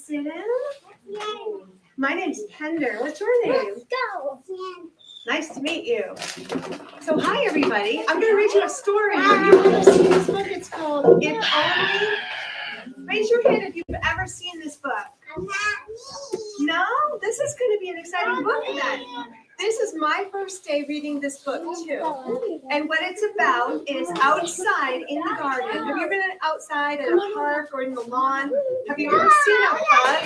sit in? My name's Pender. What's your name? Go. Nice to meet you. So hi, everybody. I'm going to read you a story. Have you ever seen this book? It's called If Only. Raise your hand if you've ever seen this book. No? This is going to be an exciting book then. This is my first day reading this book too. And what it's about is outside in the garden. Have you ever been outside at a park or in the lawn? Have you ever seen a bug?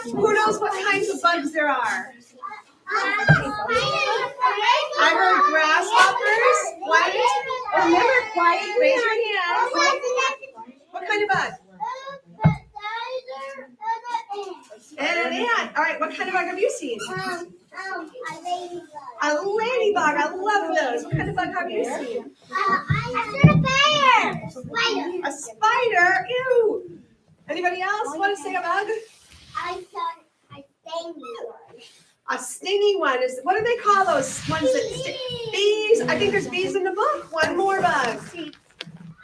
Who knows what kinds of bugs there are? I heard grasshoppers. What? Remember, quiet. Raise your hand. What kind of bug? And an ant. All right, what kind of bug have you seen? A ladybug. I love those. What kind of bug have you seen? A spider. Ew. Anybody else want to say a bug? I saw a stingy one. A stingy one is, what do they call those ones that stick? Bees. I think there's bees in the book. One more bug.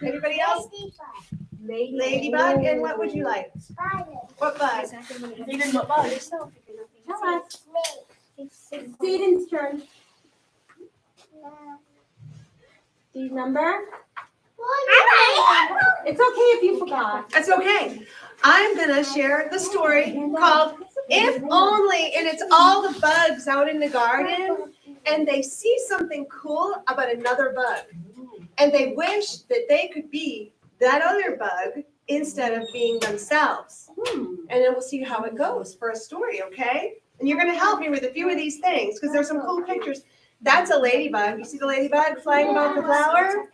Anybody else? Ladybug. And what would you like? Spider. What bug? Steven, what bug? Tell us. Steven's turn. Steve, number? It's okay if you forgot. That's okay. I'm going to share the story called If Only, and it's all the bugs out in the garden, and they see something cool about another bug, and they wish that they could be that other bug instead of being themselves. And then we'll see how it goes for a story, okay? And you're going to help me with a few of these things because there's some cool pictures. That's a ladybug. You see the ladybug flying above the flower?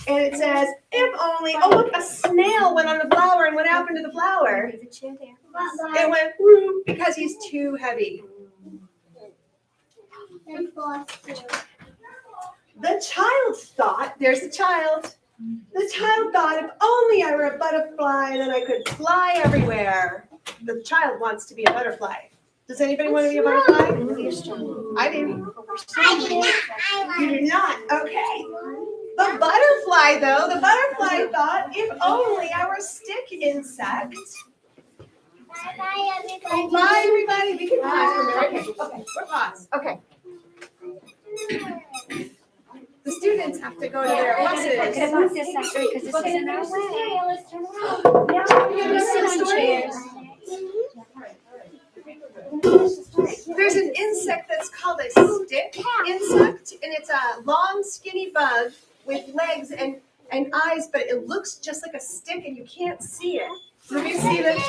And it says, if only, oh look, a snail went on the flower, and what happened to the flower? It went, whoop, because he's too heavy. The child thought, there's the child. The child thought, if only I were a butterfly, then I could fly everywhere. The child wants to be a butterfly. Does anybody want to be a butterfly? I do. You do not? Okay. The butterfly, though, the butterfly thought, if only I were a stick insect. Bye, everybody. We can pause for a minute. Okay, we're paused. Okay. The students have to go to their buses. Because this is in our way. There's an insect that's called a stick insect, and it's a long, skinny bug with legs and eyes, but it looks just like a stick, and you can't see it. Let me see this.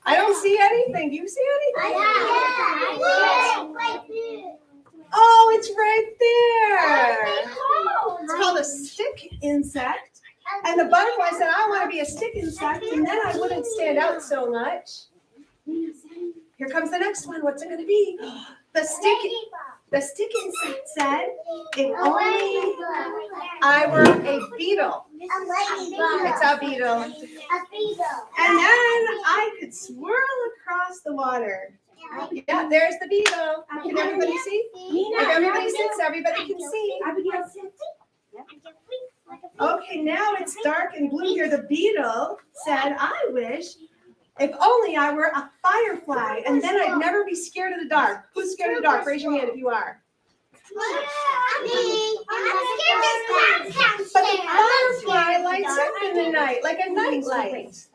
I don't see anything. Do you see anything? Oh, it's right there. It's called a stick insect. And the butterfly said, I want to be a stick insect, and then I wouldn't stand out so much. Here comes the next one. What's it going to be? The stick insect said, if only I were a beetle. It's a beetle. And then I could swirl across the water. Yeah, there's the beetle. Can everybody see? If everybody sits, everybody can see. Okay, now it's dark and blue here. The beetle said, I wish if only I were a firefly, and then I'd never be scared of the dark. Who's scared of the dark? Raise your hand if you are. But the firefly lights up in the night like a night light.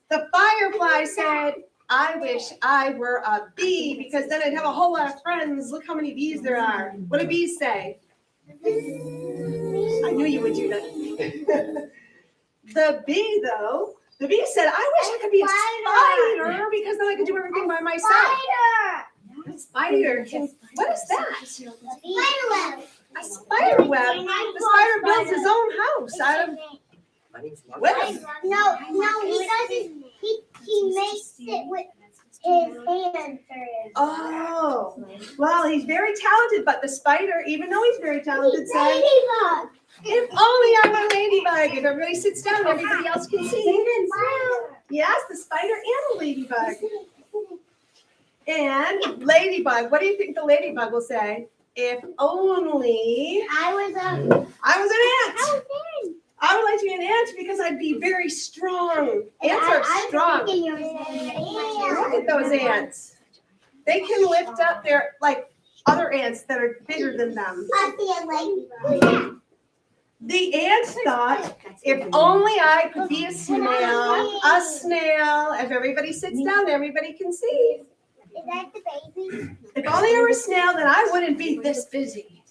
The firefly said, I wish I were a bee because then I'd have a whole lot of friends. Look how many bees there are. What do bees say? I knew you would do that. The bee said, I wish I could be a spider because then I could do everything by myself. Spider. What is that? A spider web. The spider builds his own house out of webs. No, he doesn't. He makes it with his hands. Oh, well, he's very talented, but the spider, even though he's very talented, said, Ladybug. if only I'm a ladybug. If everybody sits down, everybody else can see. Yes, the spider and the ladybug. And ladybug, what do you think the ladybug will say? If only I was an I was an ant. I would like to be an ant because I'd be very strong. Ants are strong. Look at those ants. They can lift up their, like, other ants that are bigger than them. The ants thought, if only I could be a snail. If everybody sits down, everybody can see. Is that the baby? If only I were a snail, then I wouldn't be this busy.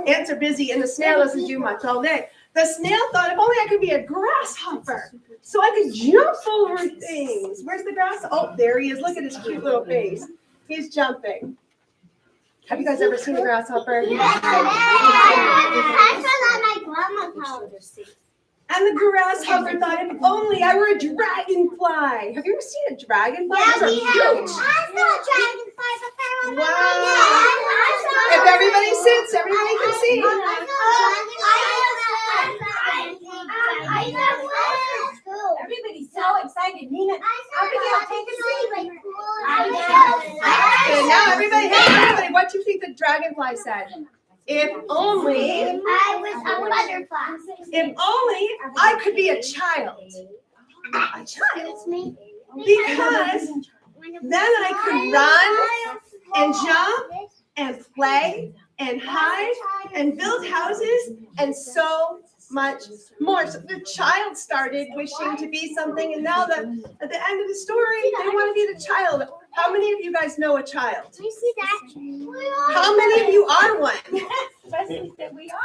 Ants are busy and the snail doesn't do much all day. The snail thought, if only I could be a grasshopper so I could jump over things. Where's the grass? Oh, there he is. Look at his cute little face. He's jumping. Have you guys ever seen a grasshopper? And the grasshopper thought, if only I were a dragonfly. Have you ever seen a dragonfly? Those are huge. Wow. If everybody sits, everybody can see. Everybody's so excited. Nina, Abigail, take a seat. Okay, now everybody, what do you think the dragonfly said? If only I was a butterfly. If only I could be a child. A child? It's me. Because then I could run and jump and play and hide and build houses and so much more. So the child started wishing to be something, and now at the end of the story, they want to be the child. How many of you guys know a child? Do you see that? How many of you are one? Especially that we are.